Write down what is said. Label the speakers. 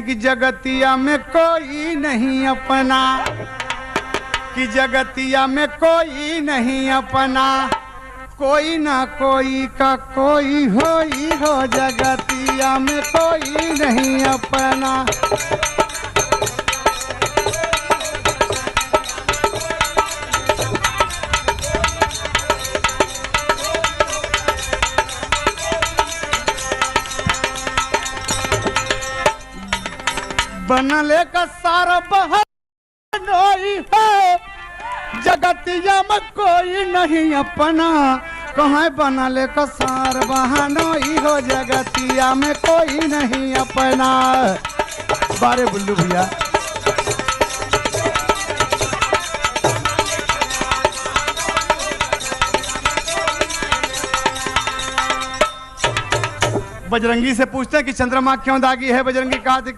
Speaker 1: कि जगतिया में कोई नहीं अपना, कि जगतिया में कोई नहीं अपना, कोई ना कोई का कोई होई हो, जगतिया में कोई नहीं अपना। बनले का सारा बहनोई हो, जगतिया में कोई नहीं अपना, कहाँ बनले का सार बहनोई हो, जगतिया में कोई नहीं अपना। बारे बुल्लू भैया बजरंगी से पूछते हैं कि चंद्रमा क्यों दागी है। बजरंगी कहा कि